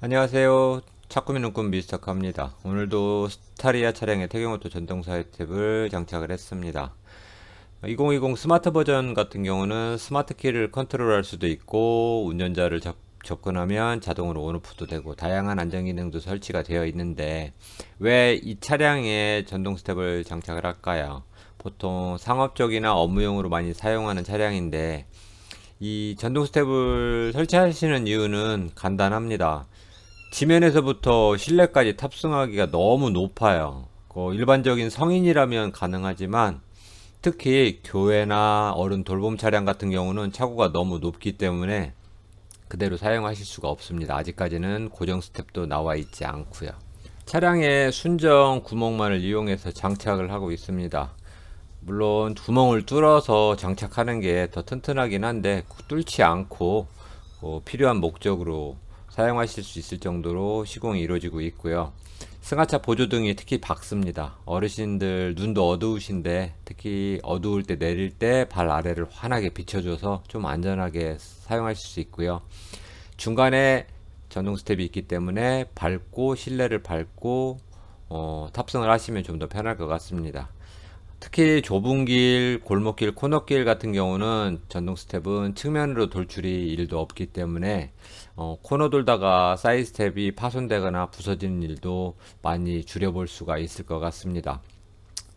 안녕하세요. 차꾸미 눈금 미스터카입니다. 오늘도 스타리아 차량에 태경오토 전동사이 탭을 장착을 했습니다. 2020 스마트 버전 같은 경우는 스마트 키를 컨트롤할 수도 있고 운전자를 접근하면 자동으로 온오프도 되고 다양한 안전 기능도 설치가 되어 있는데 왜 이 차량에 전동 스텝을 장착을 할까요? 보통 상업적이나 업무용으로 많이 사용하는 차량인데 이 전동 스텝을 설치하시는 이유는 간단합니다. 지면에서부터 실내까지 탑승하기가 너무 높아요. 일반적인 성인이라면 가능하지만 특히 교회나 어른 돌봄 차량 같은 경우는 차고가 너무 높기 때문에 그대로 사용하실 수가 없습니다. 아직까지는 고정 스텝도 나와 있지 않고요. 차량의 순정 구멍만을 이용해서 장착을 하고 있습니다. 물론 구멍을 뚫어서 장착하는 게 더 튼튼하긴 한데 뚫지 않고 필요한 목적으로 사용하실 수 있을 정도로 시공이 이루어지고 있고요. 승하차 보조등이 특히 밝습니다. 어르신들 눈도 어두우신데 특히 어두울 때 내릴 때 발 아래를 환하게 비춰줘서 좀 안전하게 사용하실 수 있고요. 중간에 전동 스텝이 있기 때문에 밟고 실내를 밟고 탑승을 하시면 좀 더 편할 것 같습니다. 특히 좁은 길, 골목길, 코너길 같은 경우는 전동 스텝은 측면으로 돌출이 일도 없기 때문에 코너 돌다가 사이드 스텝이 파손되거나 부서지는 일도 많이 줄여볼 수가 있을 것 같습니다.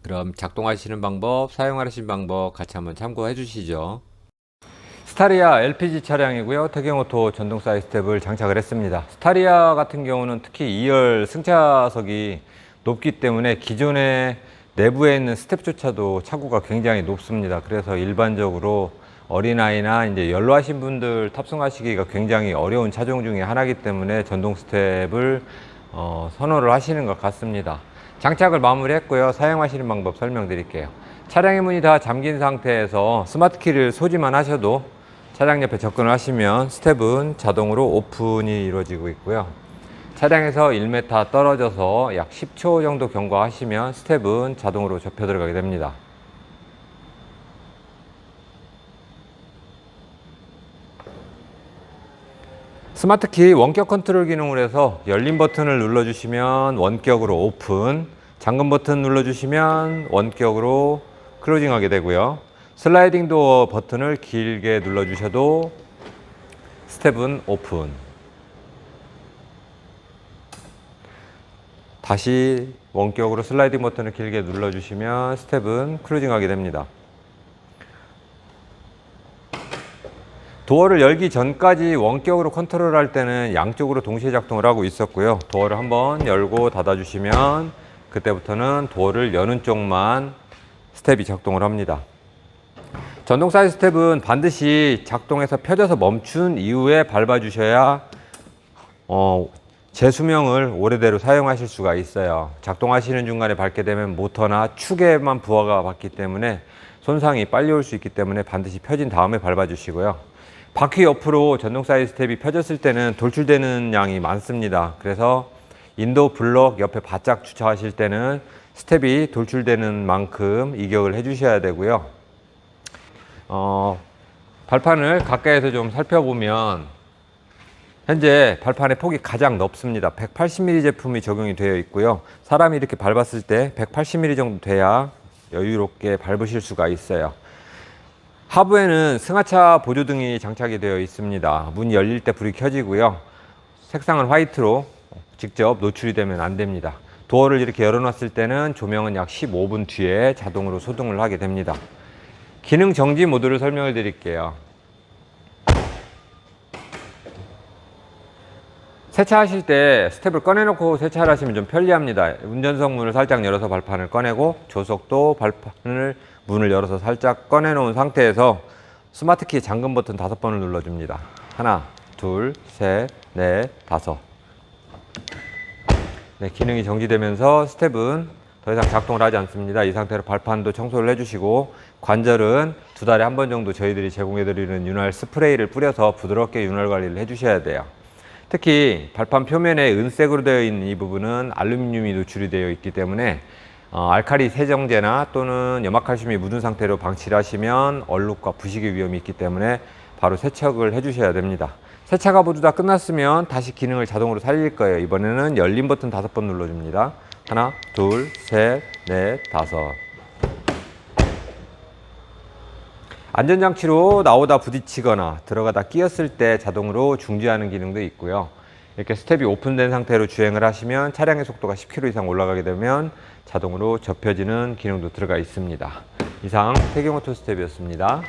그럼 작동하시는 방법, 사용하시는 방법 같이 한번 참고해 주시죠. 스타리아 LPG 차량이고요. 태경오토 전동 사이드 스텝을 장착을 했습니다. 스타리아 같은 경우는 특히 2열 승차석이 높기 때문에 기존에 내부에 있는 스텝조차도 차고가 굉장히 높습니다. 그래서 일반적으로 어린아이나 이제 연로하신 분들 탑승하시기가 굉장히 어려운 차종 중에 하나이기 때문에 전동 스텝을 선호를 하시는 것 같습니다. 장착을 마무리했고요. 사용하시는 방법 설명드릴게요. 차량의 문이 다 잠긴 상태에서 스마트 키를 소지만 하셔도 차량 옆에 접근을 하시면 스텝은 자동으로 오픈이 이루어지고 있고요. 차량에서 1m 떨어져서 약 10초 정도 경과하시면 스텝은 자동으로 접혀 들어가게 됩니다. 스마트키 원격 컨트롤 기능으로 해서 열린 버튼을 눌러주시면 원격으로 오픈, 잠금 버튼 눌러주시면 원격으로 클로징 하게 되고요. 슬라이딩 도어 버튼을 길게 눌러주셔도 스텝은 오픈. 다시 원격으로 슬라이딩 버튼을 길게 눌러주시면 스텝은 클로징 하게 됩니다. 도어를 열기 전까지 원격으로 컨트롤 할 때는 양쪽으로 동시에 작동을 하고 있었고요. 도어를 한번 열고 닫아 주시면 그때부터는 도어를 여는 쪽만 스텝이 작동을 합니다. 전동 사이드 스텝은 반드시 작동해서 펴져서 멈춘 이후에 밟아 주셔야 재수명을 오래대로 사용하실 수가 있어요. 작동하시는 중간에 밟게 되면 모터나 축에만 부하가 받기 때문에 손상이 빨리 올 수 있기 때문에 반드시 펴진 다음에 밟아 주시고요. 바퀴 옆으로 전동 사이드 스텝이 펴졌을 때는 돌출되는 양이 많습니다. 그래서 인도 블럭 옆에 바짝 주차하실 때는 스텝이 돌출되는 만큼 이격을 해 주셔야 되고요. 발판을 가까이서 좀 살펴보면 현재 발판의 폭이 가장 넓습니다. 180mm 제품이 적용이 되어 있고요. 사람이 이렇게 밟았을 때 180mm 정도 돼야 여유롭게 밟으실 수가 있어요. 하부에는 승하차 보조등이 장착이 되어 있습니다. 문이 열릴 때 불이 켜지고요. 색상은 화이트로 직접 노출이 되면 안 됩니다. 도어를 이렇게 열어놨을 때는 조명은 약 15분 뒤에 자동으로 소등을 하게 됩니다. 기능 정지 모드를 설명을 드릴게요. 세차하실 때 스텝을 꺼내놓고 세차를 하시면 좀 편리합니다. 운전석 문을 살짝 열어서 발판을 꺼내고 조석도 문을 열어서 살짝 꺼내놓은 상태에서 스마트키 잠금 버튼 5번을 눌러줍니다. 하나, 둘, 셋, 넷, 다섯. 네, 기능이 정지되면서 스텝은 더 이상 작동을 하지 않습니다. 이 상태로 발판도 청소를 해주시고 관절은 2달에 한 번 정도 저희들이 제공해드리는 윤활 스프레이를 뿌려서 부드럽게 윤활 관리를 해주셔야 돼요. 특히 발판 표면에 은색으로 되어 있는 이 부분은 알루미늄이 노출이 되어 있기 때문에 알칼리 세정제나 또는 염화칼슘이 묻은 상태로 방치를 하시면 얼룩과 부식의 위험이 있기 때문에 바로 세척을 해 주셔야 됩니다. 세차가 모두 다 끝났으면 다시 기능을 자동으로 살릴 거예요. 이번에는 열림 버튼 5번 눌러줍니다. 하나, 둘, 셋, 넷, 다섯. 안전장치로 나오다 부딪히거나 들어가다 끼었을 때 자동으로 중지하는 기능도 있고요. 이렇게 스텝이 오픈된 상태로 주행을 하시면 차량의 속도가 10km 이상 올라가게 되면 자동으로 접혀지는 기능도 들어가 있습니다. 이상 태경오토 스텝이었습니다.